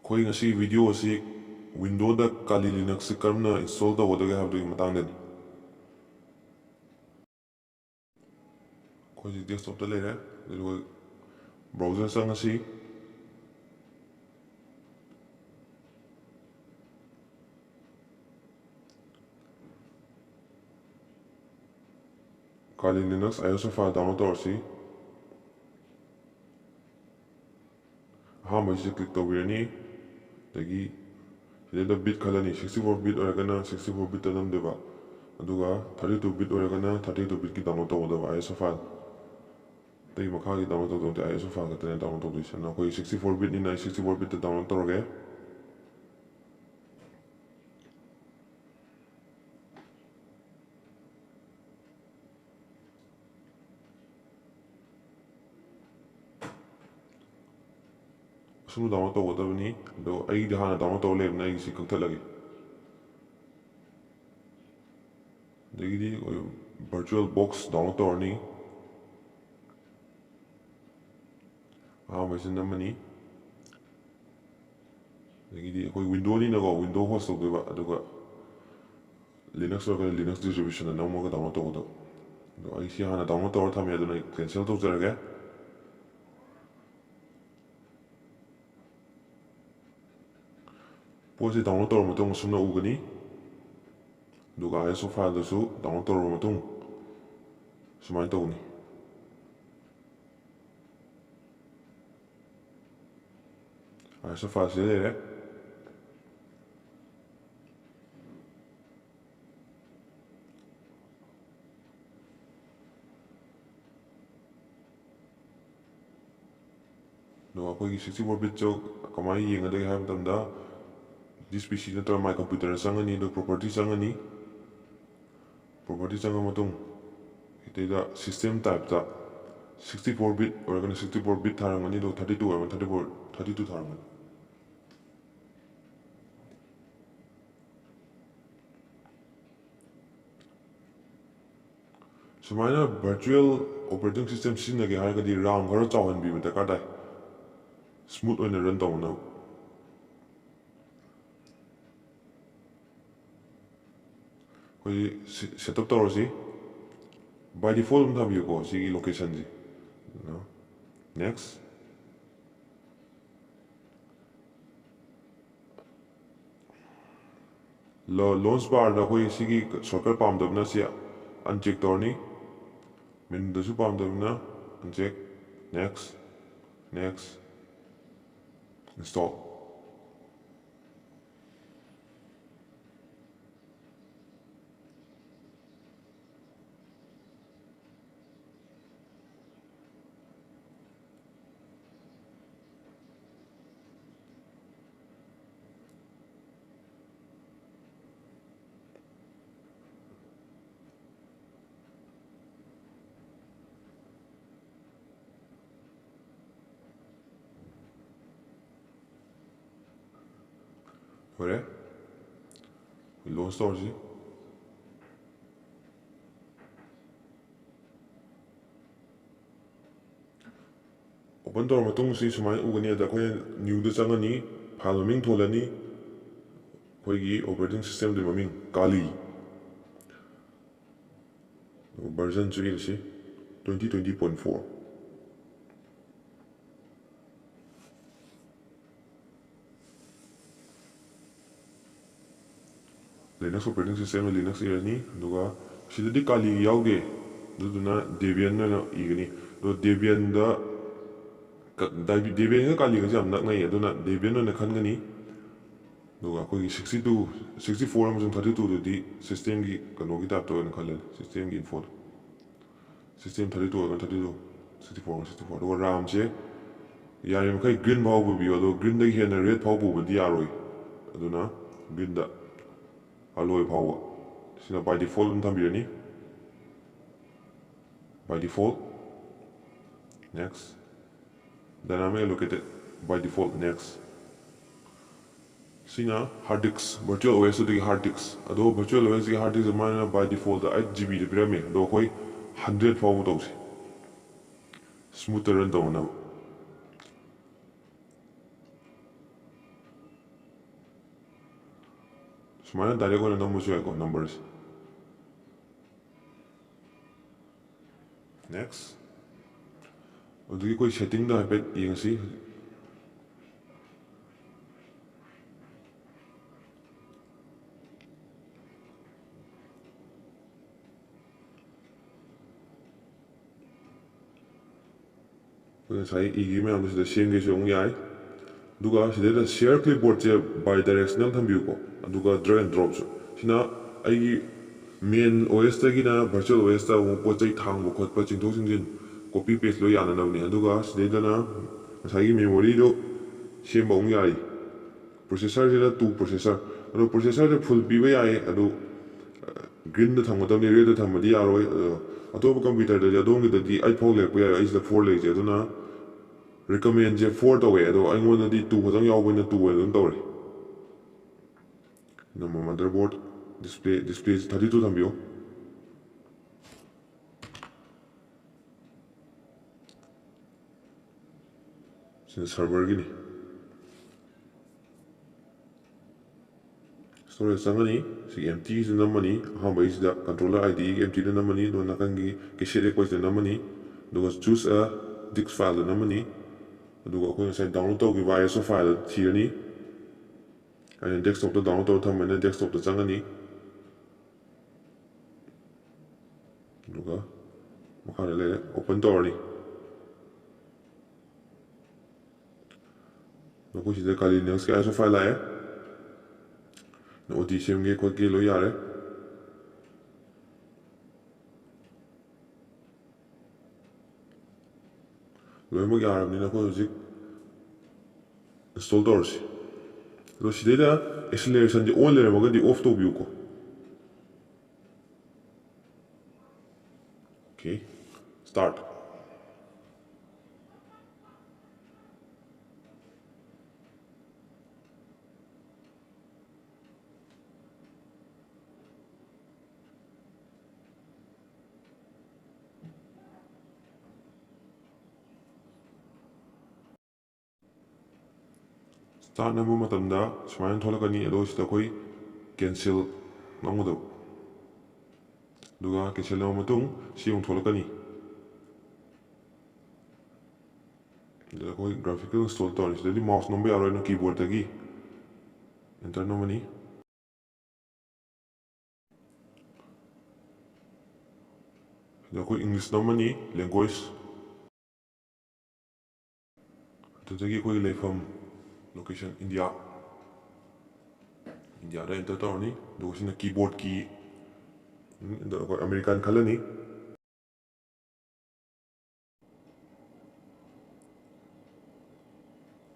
ꯑꯩꯈꯣꯏ ꯉꯁꯤ ꯚꯤꯗꯤꯑꯣ ꯑꯁꯤ ꯋꯤꯟꯗꯣꯗ ꯀꯥꯂꯤ ꯂꯤꯅꯛꯁꯁꯤ ꯀꯔꯝꯅ ꯏꯟꯁꯇꯣꯜ ꯇꯧꯒꯗꯒꯦ ꯍꯥꯏꯕꯗꯨꯒꯤ ꯃꯇꯥꯡꯗꯅꯤ꯫ ꯑꯩꯈꯣꯏ ꯗꯦꯁꯛꯇꯣꯞꯇ ꯂꯩꯔꯦ ꯑꯗꯨꯒ ꯕ꯭ꯔꯥꯎꯖꯔ ꯆꯪꯉꯁꯤ Kali Linux ISO file download ꯇꯧꯔꯁꯤ ꯑꯍꯥꯟꯕꯁꯤ ꯀ꯭ꯂꯤꯛ ꯇꯧꯕꯤꯔꯅꯤ ꯑꯗꯒꯤ ꯁꯤꯗꯩꯗ ꯕꯤꯠ ꯈꯜꯂꯅꯤ 64 ꯕꯤꯠ ꯑꯣꯏꯔꯒꯅ 64 ꯕꯤꯠꯇ ꯅꯝꯗꯣꯏꯕ ꯑꯗꯨꯒ 32 ꯕꯤꯠ ꯑꯣꯏꯔꯒꯅ 32 ꯕꯤꯠꯀꯤ ꯗꯥꯎꯟꯂꯣꯗ ꯇꯧꯒꯗꯕ ISO ꯐꯥꯏꯜ ꯑꯇꯩ ꯃꯈꯥꯒꯤ ꯗꯥꯎꯟꯂꯣꯗ ꯇꯧꯗꯧꯗꯤ ISO ꯐꯥꯏꯜ ꯈꯛꯇꯅꯦ ꯗꯥꯎꯟꯂꯣꯗ ꯇꯧꯗꯣꯏꯁꯦ ꯑꯗꯨꯅ ꯑꯩꯈꯣꯏ 64 ꯕꯤꯠꯅꯤꯅ 64 ꯕꯤꯠꯇ ꯗꯥꯎꯟꯂꯣꯗ ꯇꯧꯔꯒꯦ ꯑꯁꯨꯝ ꯗꯥꯎꯟꯂꯣꯗ ꯇꯧꯒꯗꯕꯅꯤ ꯑꯗꯣ ꯑꯩꯒꯤꯗꯤ ꯍꯥꯟꯅ ꯗꯥꯎꯟꯂꯣꯗ ꯇꯧꯔ ꯂꯩꯕꯅꯤꯅ ꯑꯩꯒꯤꯁꯤ ꯀꯛꯊꯠꯂꯒꯦ ꯑꯗꯒꯤꯗꯤ ꯚꯔꯆꯨꯋꯦꯜ ꯕꯣꯛꯁ ꯗꯥꯎꯟꯂꯣꯗ ꯇꯧꯔꯅꯤ ꯑꯍꯥꯟꯕꯁꯤ ꯅꯝꯃꯅꯤ ꯑꯗꯒꯤꯗꯤ ꯑꯩꯈꯣꯏ ꯋꯤꯟꯗꯣꯅꯤꯅꯀꯣ ꯋꯤꯟꯗꯣ ꯍꯣꯁ ꯇꯧꯗꯣꯏꯕ ꯑꯗꯨꯒ ꯂꯤꯅꯛꯁ ꯑꯣꯏꯔꯒꯅ ꯂꯤꯅꯛꯁ ꯗꯤꯁꯇ꯭ꯔꯤꯕ꯭ꯌꯨꯁꯟꯗ ꯅꯝꯃꯒ ꯗꯥꯎꯟꯂꯣꯗ ꯇꯧꯒꯗꯕ ꯑꯗꯣ ꯑꯩ ꯁꯤ ꯍꯥꯟꯅ ꯗꯥꯎꯟꯂꯣꯗ ꯇꯧꯔ ꯊꯝꯃꯦ ꯑꯗꯨꯅ ꯑꯩ ꯀꯦꯟꯁꯦꯜ ꯇꯧꯖꯔꯒꯦ ꯄꯣꯠꯁꯤ ꯗꯥꯎꯟꯂꯣꯗ ꯇꯧꯔꯕ ꯃꯇꯨꯡ ꯑꯁꯨꯝꯅ ꯎꯒꯅꯤ ꯑꯗꯨꯒ ISO ꯐꯥꯏꯜꯗꯁꯨ ꯗꯥꯎꯟꯂꯣꯗ ꯇꯧꯔꯕ ꯃꯇꯨꯡ ꯁꯨꯃꯥꯏꯅ ꯇꯧꯒꯅꯤ ISO ꯐꯥꯏꯜ ꯁꯤꯗ ꯂꯩꯔꯦ ꯑꯗꯨꯒ ꯑꯩꯈꯣꯏꯒꯤ 64 ꯕꯤꯠꯁꯨ ꯀꯃꯥꯏꯅ ꯌꯦꯡꯒꯗꯒꯦ ꯍꯥꯏꯕ ꯃꯇꯝꯗ ꯗꯤꯁ PC ꯅꯠꯇ꯭ꯔꯒ ꯃꯥꯏ ꯀꯝꯄ꯭ꯌꯨꯇꯔꯗ ꯆꯪꯉꯅꯤ ꯑꯗꯨꯒ ꯄ꯭ꯔꯣꯄꯔꯇꯤ ꯆꯪꯉꯅꯤ ꯄ꯭ꯔꯣꯄꯔꯇꯤ ꯆꯪꯉ ꯃꯇꯨꯡ ꯁꯤꯗꯩꯗ ꯁꯤꯁꯇꯦꯝ ꯇꯥꯏꯞꯇ 64 ꯕꯤꯠ ꯑꯣꯏꯔꯒꯅ 64 ꯕꯤꯠ ꯊꯥꯔꯝꯒꯅꯤ ꯑꯗꯨꯒ 32 ꯑꯣꯏꯔꯒꯅ 32 ꯊꯥꯔꯝꯒꯅꯤ ꯁꯨꯃꯥꯏꯅ ꯚꯔꯆꯨꯋꯦꯜ ꯑꯣꯄꯔꯦꯇꯤꯡ ꯁꯤꯁꯇꯦꯝ ꯁꯤꯖꯤꯟꯅꯒꯦ ꯍꯥꯏꯔꯒꯗꯤ RAM ꯈꯔ ꯆꯥꯎꯍꯟꯕꯤꯕ ꯗꯔꯀꯥꯔ ꯇꯥꯏ ꯁ꯭ꯃꯨꯠ ꯑꯣꯏꯅ ꯔꯟ ꯇꯧꯅꯕ ꯑꯩꯈꯣꯏ ꯁꯦꯠꯑꯞ ꯇꯧꯔꯁꯤ ꯕꯥꯏ ꯗꯤꯐꯣꯜꯠ ꯑꯗꯨꯝ ꯊꯝꯕꯤꯌꯨꯀꯣ ꯁꯤꯒꯤ ꯂꯣꯀꯦꯁꯟꯁꯤ ꯅꯦꯛꯁ ꯂꯣꯟꯆ ꯕꯥꯔꯗ ꯑꯩꯈꯣꯏ ꯁꯤꯒꯤ ꯁꯣꯔꯠꯀꯠ ꯄꯥꯝꯗꯕꯅ ꯁꯤ ꯑꯟꯆꯦꯛ ꯇꯧꯔꯅꯤ ꯃꯦꯅꯨꯗꯁꯨ ꯄꯥꯝꯗꯕꯅ ꯑꯟꯆꯦꯛ ꯅꯦꯛꯁ ꯅꯦꯛꯁ ꯏꯟꯁꯇꯣꯜ ꯂꯣꯏꯔꯦ ꯂꯣꯟꯆ ꯇꯧꯔꯁꯤ ꯑꯣꯄꯟ ꯇꯧꯔꯕ ꯃꯇꯨꯡ ꯁꯨꯃꯥꯏꯅ ꯎꯒꯅꯤ ꯑꯗ ꯑꯩꯈꯣꯏꯅ ꯅ꯭ꯌꯨꯗ ꯆꯪꯉꯅꯤ ꯐꯥꯏꯜ ꯃꯃꯤꯡ ꯊꯣꯜꯂꯅꯤ ꯑꯩꯈꯣꯏꯒꯤ ꯑꯣꯄꯔꯦꯇꯤꯡ ꯁꯤꯁꯇꯦꯝꯗꯨꯒꯤ ꯃꯃꯤꯡ ꯀꯥꯂꯤ ꯚꯔꯖꯟꯁꯨ ꯏꯔꯁꯤ 2020.4 ꯂꯤꯅꯛꯁ ꯑꯣꯄꯔꯦꯇꯤꯡ ꯁꯤꯁꯇꯦꯝꯗ ꯂꯤꯅꯛꯁ ꯏꯔꯅꯤ ꯑꯗꯨꯒ ꯁꯤꯗꯗꯤ ꯀꯥꯂꯤ ꯌꯥꯎꯗꯦ ꯑꯗꯨꯗꯨꯅ ꯗꯦꯕꯤꯌꯟ ꯑꯣꯏꯅ ꯏꯒꯅꯤ ꯑꯗꯣ ꯗꯦꯕꯤꯌꯟꯒ ꯀꯥꯂꯤꯒꯁꯦ ꯌꯥꯝ ꯅꯛꯅꯩ ꯑꯗꯨꯅ ꯗꯦꯕꯤꯌꯟ ꯑꯣꯏꯅ ꯈꯟꯒꯅꯤ ꯑꯗꯨꯒ ꯑꯩꯈꯣꯏꯒꯤ 64 ꯑꯃꯁꯨꯡ 32ꯗꯨꯗꯤ ꯁꯤꯁꯇꯦꯝꯒꯤ ꯀꯩꯅꯣꯒꯤ ꯇꯥꯏꯞꯇ ꯑꯣꯏꯅ ꯈꯜꯂꯅꯤ ꯁꯤꯁꯇꯦꯝꯒꯤ ꯏꯟꯐꯣꯗꯣ ꯁꯤꯁꯇꯦꯝ 32 ꯑꯣꯏꯔꯒꯅ 32 64 ꯑꯗꯨꯒ RAMꯁꯦ ꯌꯥꯔꯤꯕꯃꯈꯩ ꯒ꯭ꯔꯤꯟ ꯐꯥꯎ ꯄꯨꯕꯤꯌꯨ ꯑꯗꯣ ꯒ꯭ꯔꯤꯟꯗꯒꯤ ꯍꯦꯟꯅ ꯔꯦꯗ ꯐꯥꯎ ꯄꯨꯕꯗꯤ ꯌꯥꯔꯣꯏ ꯑꯗꯨꯅ ꯒ꯭ꯔꯤꯟꯗ ꯑꯂꯣꯏ ꯐꯥꯎꯕ ꯁꯤꯅ ꯕꯥꯏ ꯗꯤꯐꯣꯜꯠ ꯑꯗꯨꯝ ꯊꯝꯕꯤꯔꯅꯤ by default next dynamic allocated by default next sina hard disk virtual OS ꯗꯒꯤ hard disk ꯑꯗꯣ virtual OS ꯒꯤ hard disk ꯑꯃꯅ by default 8 GB ꯗ ꯄꯤꯔꯝꯃꯦ ꯑꯗꯣ ꯑꯩꯈꯣꯏ 100 ꯐꯥꯎꯕ ꯇꯧꯁꯤ ꯁ꯭ꯃꯨꯠꯇ ꯔꯟ ꯇꯧꯅꯕ ꯁꯨꯃꯥꯏꯅ ꯗꯥꯏꯔꯦꯛ ꯑꯣꯏꯅ ꯅꯝꯕꯁꯨ ꯌꯥꯏꯀꯣ ꯅꯝꯕꯔꯁꯦ ꯅꯦꯛꯁ ꯑꯗꯨꯗꯒꯤ ꯑꯩꯈꯣꯏ ꯁꯦꯠꯇꯤꯡꯗ ꯍꯥꯏꯐꯦꯠ ꯌꯦꯡꯉꯁꯤ ꯑꯩꯈꯣꯏ ꯉꯁꯥꯏ ꯏꯈꯤꯕ ꯃꯌꯥꯝꯗꯣ ꯁꯤꯗ ꯁꯦꯝꯒꯦꯁꯨ ꯑꯃꯨꯛ ꯌꯥꯏ ꯑꯗꯨꯒ ꯁꯤꯗꯩꯗ ꯁꯤꯌꯔ ꯀ꯭ꯂꯤꯞꯕꯣꯔꯗꯁꯦ ꯕꯥꯏ ꯗꯥꯏꯔꯦꯛꯁꯅꯦꯜ ꯊꯝꯕꯤꯌꯨꯀꯣ ꯑꯗꯨꯒ ꯗ꯭ꯔꯦꯒ ꯑꯦꯟ ꯗ꯭ꯔꯣꯞꯁꯨ ꯁꯤꯅ ꯑꯩꯒꯤ ꯃꯦꯟ ꯑꯣ ꯑꯦꯁꯇꯒꯤꯅ ꯚꯔꯆꯨꯋꯦꯜ ꯑꯣ ꯑꯦꯁꯇ ꯑꯃꯨꯛ ꯄꯣꯠ ꯆꯩ ꯊꯥꯡꯕ ꯈꯣꯠꯄ ꯆꯤꯡꯊꯣꯛ ꯆꯤꯡꯁꯤꯟ ꯀꯣꯄꯤ ꯄꯦꯁ ꯂꯣꯏ ꯌꯥꯅꯅꯕꯅꯤ ꯑꯗꯨꯒ ꯁꯤꯗꯩꯗꯅ ꯉꯁꯥꯏꯒꯤ ꯃꯦꯃꯣꯔꯤꯗꯣ ꯁꯦꯝꯕ ꯑꯃꯨꯛ ꯌꯥꯔꯤ ꯄ꯭ꯔꯣꯁꯦꯁꯔꯁꯤꯅ 2 ꯄ꯭ꯔꯣꯁꯦꯁꯔ ꯑꯗꯣ ꯄ꯭ꯔꯣꯁꯦꯁꯔꯁꯦ ꯐꯨꯜ ꯄꯤꯕ ꯌꯥꯏ ꯑꯗꯨ ꯒ꯭ꯔꯤꯟꯗ ꯊꯝꯒꯗꯕꯅꯤ ꯔꯦꯗꯗꯊꯝꯕꯗꯤ ꯌꯥꯔꯣꯏ ꯑꯗꯣ ꯑꯇꯣꯞꯄ ꯀꯝꯄ꯭ꯌꯨꯇꯔꯗꯗꯤ ꯑꯗꯣꯝꯒꯤꯗꯗꯤ 8 ꯐꯥꯎ ꯂꯩꯔꯛꯄ ꯌꯥꯏ ꯑꯩ ꯁꯤꯗ 4 ꯂꯩꯖꯦ ꯑꯗꯨꯅ ꯔꯤꯀꯃꯦꯟꯁꯦ 4 ꯇꯧꯋꯦ ꯑꯗꯣ ꯑꯩꯉꯣꯟꯗꯗꯤ 2 ꯈꯛꯇꯪ ꯌꯥꯎꯕꯅꯤꯅ 2 ꯑꯣꯏꯅ ꯑꯗꯨꯝ ꯇꯧꯔꯦ ꯅꯝꯕꯔ ꯃꯗꯔꯕꯣꯔꯗ ꯗꯤꯁꯄ꯭ꯂꯦꯁꯦ 32 ꯊꯝꯕꯤꯌꯨ ꯁꯤꯅ ꯁꯔꯚꯔꯒꯤꯅꯤ ꯁ꯭ꯇꯣꯔꯦꯖ ꯆꯪꯉꯅꯤ ꯁꯤꯒꯤ ꯑꯦꯝꯇꯤꯁꯤꯗ ꯅꯝꯃꯅꯤ ꯑꯍꯥꯟꯕꯩꯁꯤꯗ ꯀꯟꯇ꯭ꯔꯣꯂꯔ ꯑꯥꯏꯗꯤꯒꯤ ꯑꯦꯝꯇꯤꯗ ꯅꯝꯃꯅꯤ ꯑꯗꯨꯒ ꯅꯥꯀꯟꯒꯤ ꯀꯦꯁꯦꯠ ꯑꯦꯀꯣꯏꯁꯤꯗ ꯅꯝꯃꯅꯤ ꯑꯗꯨꯒ ꯆꯨꯁ ꯑ ꯗꯤꯛꯁ ꯐꯥꯏꯜꯗ ꯅꯝꯃꯅꯤ ꯑꯗꯨꯒ ꯑꯩꯈꯣꯏ ꯉꯁꯥꯏ ꯗꯥꯎꯟꯂꯣꯗ ꯇꯧꯈꯤꯕ ISO ꯐꯥꯏꯜ ꯊꯤꯔꯅꯤ ꯑꯩꯅ ꯗꯦꯁꯛꯇꯣꯞꯇ ꯗꯥꯎꯟꯂꯣꯗ ꯇꯧꯔ ꯊꯝꯕꯅꯤꯅ ꯗꯦꯁꯛꯇꯣꯞꯇ ꯆꯪꯉꯅꯤ ꯑꯗꯨꯒ ꯃꯈꯥꯗ ꯂꯩꯔꯦ ꯑꯣꯄꯟ ꯇꯧꯔꯅꯤ ꯑꯩꯈꯣꯏ ꯁꯤꯗ ꯀꯥꯂꯤ ꯂꯤꯅꯛꯁꯀꯤ ISO ꯐꯥꯏꯜ ꯂꯥꯛꯑꯦ OD ꯁꯦꯝꯒꯦ ꯈꯣꯠꯀꯦ ꯂꯣꯏ ꯌꯥꯔꯦ ꯂꯣꯏꯅꯃꯛ ꯌꯥꯔꯕꯅꯤꯅ ꯑꯩꯈꯣꯏ ꯍꯧꯖꯤꯛ ꯏꯟꯁꯇꯣꯜ ꯇꯧꯔꯁꯤ ꯑꯗꯣ ꯁꯤꯗꯩꯗ ꯑꯦꯛꯁꯤꯂꯔꯦꯁꯟꯁꯦ ꯑꯣꯟ ꯂꯩꯔꯝꯃꯒꯗꯤ ꯑꯣꯐ ꯇꯧꯕꯤꯌꯨꯀꯣ ꯑꯣꯀꯦ ꯁ꯭ꯇꯥꯔꯠ ꯁ꯭ꯇꯥꯔꯠ ꯅꯝꯕ ꯃꯇꯝꯗ ꯁꯨꯃꯥꯏꯅ ꯊꯣꯛꯂꯛꯀꯅꯤ ꯑꯗꯣ ꯁꯤꯗ ꯑꯩꯈꯣꯏ ꯀꯦꯟꯁꯦꯜ ꯅꯝꯒꯗꯕ ꯑꯗꯨꯒ ꯀꯦꯟꯁꯦꯜ ꯅꯝꯕ ꯃꯇꯨꯡ ꯁꯤ ꯑꯃꯨꯛ ꯊꯣꯛꯂꯛꯀꯅꯤ ꯑꯗꯨꯗ ꯑꯩꯈꯣꯏ ꯒ꯭ꯔꯥꯐꯤꯀꯦꯜ ꯏꯟꯁꯇꯣꯜ ꯇꯧꯔꯅꯤ ꯁꯤꯗꯗꯤ ꯃꯥꯎꯁ ꯅꯝꯕ ꯌꯥꯔꯣꯏꯅ ꯀꯤꯕꯣꯔꯗꯇꯒꯤ ꯑꯦꯟꯇꯔ ꯅꯝꯃꯅꯤ ꯑꯗ ꯑꯩꯈꯣꯏ ꯏꯪꯂꯤꯁ ꯅꯝꯃꯅꯤ ꯂꯦꯡꯒ꯭ꯋꯦꯖ ꯑꯗꯨꯗꯒꯤ ꯑꯩꯈꯣꯏꯒꯤ ꯂꯩꯐꯝ ꯂꯣꯀꯦꯁꯟ ꯏꯟꯗꯤꯌꯥꯗ ꯑꯦꯟꯇꯔ ꯇꯧꯔꯅꯤ ꯑꯗꯨꯒ ꯁꯤꯅ ꯀꯤꯕꯣꯔꯗꯀꯤ ꯑꯗ ꯑꯩꯈꯣꯏ ꯑꯃꯦꯔꯤꯀꯥꯟ ꯈꯜꯂꯅꯤ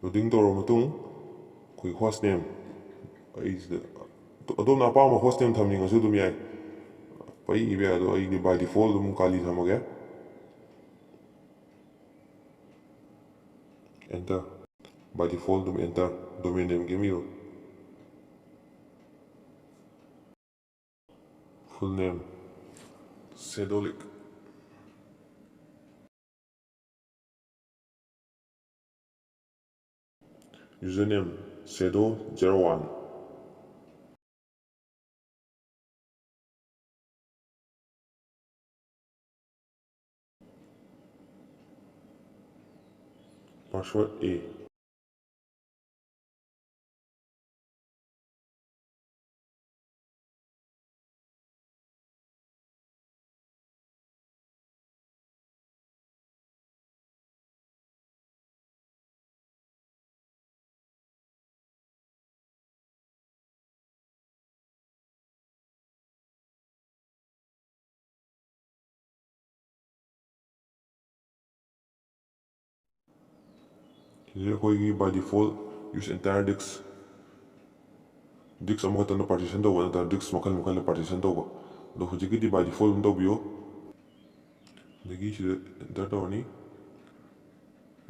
ꯂꯣꯗꯤꯡ ꯇꯧꯔꯕ ꯃꯇꯨꯡ ꯑꯩꯈꯣꯏ ꯍꯣꯁ ꯅꯦꯝ ꯑꯩꯁꯤꯗ ꯑꯗꯣꯝꯅ ꯑꯄꯥꯝꯕ ꯍꯣꯁ ꯅꯦꯝ ꯊꯝꯅꯤꯡꯉꯁꯨ ꯑꯗꯨꯝ ꯌꯥꯏ ꯄꯩ ꯏꯕ ꯌꯥꯏ ꯑꯗꯣ ꯑꯩꯗꯤ ꯕꯥꯏ ꯗꯤꯐꯣꯜꯠ ꯑꯗꯨꯝ ꯀꯥꯂꯤ ꯊꯝꯃꯒꯦ ꯑꯦꯟꯇꯔ ꯕꯥꯏ ꯗꯤꯐꯣꯜꯠ ꯑꯗꯨꯝ ꯑꯦꯟꯇꯔ ꯗꯣꯃꯦꯟ ꯅꯦꯝꯒꯤ ꯑꯃ ꯏꯔꯣ ꯐꯨꯜ ꯅꯦꯝ ꯁꯦꯗꯣꯂꯤꯛ ꯌꯨꯖꯔ ꯅꯦꯝ ꯁꯦꯗꯣ 01 ꯄꯥꯁꯋꯥꯔꯗ A ꯁꯤꯗ ꯑꯩꯈꯣꯏꯒꯤ ꯕꯥꯏ ꯗꯤꯐꯣꯜꯠ ꯌꯨꯁ ꯑꯦꯟꯇꯥꯌꯔ ꯗꯤꯛꯁ ꯑꯃꯈꯛꯇꯅ ꯄꯥꯔꯇꯤꯁꯟ ꯇꯧꯕ ꯅꯠꯇ꯭ꯔꯒ ꯗꯤꯛꯁ ꯃꯈꯜ ꯃꯈꯜꯗ ꯄꯥꯔꯇꯤꯁꯟ ꯇꯧꯕ ꯑꯗꯣ ꯍꯧꯖꯤꯛꯀꯤꯗꯤ ꯕꯥꯏ ꯗꯤꯐꯣꯜꯠ ꯑꯗꯨꯝ ꯇꯧꯕꯤꯌꯨ ꯑꯗꯒꯤ ꯁꯤꯗ ꯑꯦꯟꯇꯔ ꯇꯧꯔꯅꯤ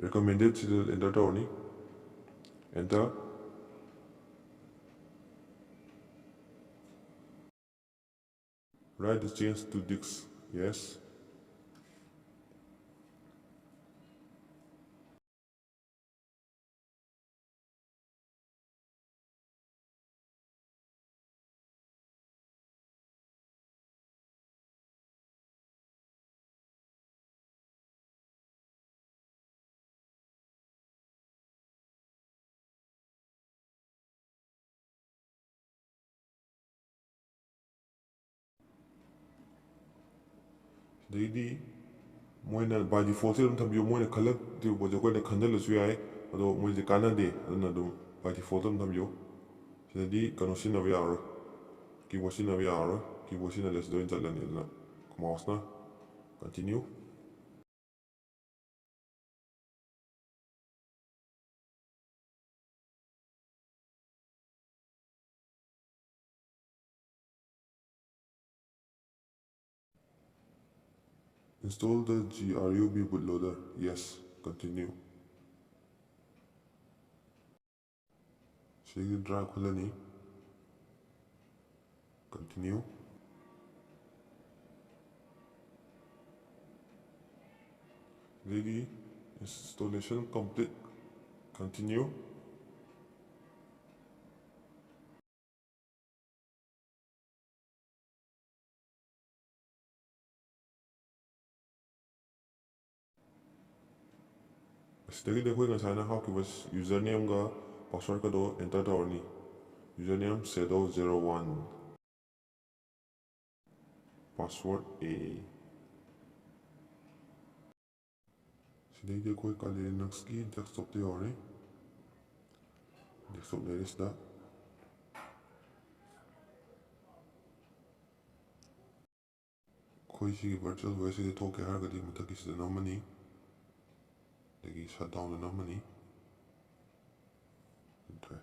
ꯔꯦꯀꯃꯦꯟꯗꯦꯠ ꯁꯤꯗ ꯑꯦꯟꯇꯔ ꯇꯧꯔꯅꯤ enter write the change to disk yes ꯁꯤꯗꯩꯗꯤ ꯃꯣꯏꯅ ꯕꯥꯏ ꯗꯤꯐꯣꯜꯠꯁꯦ ꯑꯗꯨꯝ ꯊꯝꯕꯤꯌꯨ ꯃꯣꯏꯅ ꯈꯜꯂꯛꯇ꯭ꯔꯤꯕ ꯄꯣꯠꯁꯦ ꯑꯩꯈꯣꯏꯅ ꯈꯟꯖꯤꯜꯂꯁꯨ ꯌꯥꯏ ꯑꯗꯣ ꯃꯣꯏꯁꯦ ꯀꯥꯟꯅꯗꯦ ꯑꯗꯨꯅ ꯑꯗꯨꯝ ꯕꯥꯏ ꯗꯤꯐꯣꯜꯠ ꯑꯗꯨꯝ ꯊꯝꯕꯤꯌꯨ ꯁꯤꯗꯗꯤ ꯀꯩꯅꯣ ꯁꯤꯖꯤꯟꯅꯕ ꯌꯥꯔꯔꯣꯏ ꯀꯤꯕꯣꯔꯗ ꯁꯤꯖꯤꯟꯅꯕ ꯌꯥꯔꯔꯣꯏ ꯀꯤꯕꯣꯔꯗ ꯁꯤꯖꯤꯟꯅꯔꯦ ꯁꯤꯗ ꯑꯣꯏꯅ ꯆꯠꯂꯅꯤ ꯑꯗꯨꯅ ꯃꯥꯎꯁꯅ continue Install the GRUB bootloader. Yes. Continue. Sige drive khulani. Continue. Ready. Installation complete. Continue. ꯑꯁꯤꯗꯒꯤꯗꯤ ꯑꯩꯈꯣꯏ ꯉꯁꯥꯏꯅ ꯍꯥꯞꯈꯤꯕ ꯌꯨꯖꯔ ꯅꯦꯝꯒ ꯄꯥꯁꯋꯥꯔꯗꯀꯗꯣ ꯑꯦꯟꯇꯔ ꯇꯧꯔꯅꯤ user name shadow01 password A ꯁꯤꯗꯩꯗꯤ ꯑꯩꯈꯣꯏ ꯀꯥꯂꯤ ꯂꯤꯅꯛꯁꯀꯤ ꯗꯦꯁꯛꯇꯣꯞꯇ ꯌꯧꯔꯅꯤ ꯗꯦꯁꯛꯇꯣꯞ ꯂꯩꯔꯦ ꯁꯤꯗ ꯑꯩꯈꯣꯏ ꯁꯤꯒꯤ ꯚꯔꯆꯨꯋꯦꯜ ꯚꯣꯏꯁꯁꯤꯗ ꯊꯣꯛꯀꯦ ꯍꯥꯏꯔꯒꯗꯤ ꯃꯊꯛꯀꯤ ꯁꯤꯗ ꯅꯝꯃꯅꯤ ꯑꯗꯒꯤ ꯁꯠ ꯗꯥꯎꯟꯗ ꯅꯝꯃꯅꯤ ꯊꯣꯛꯑꯦ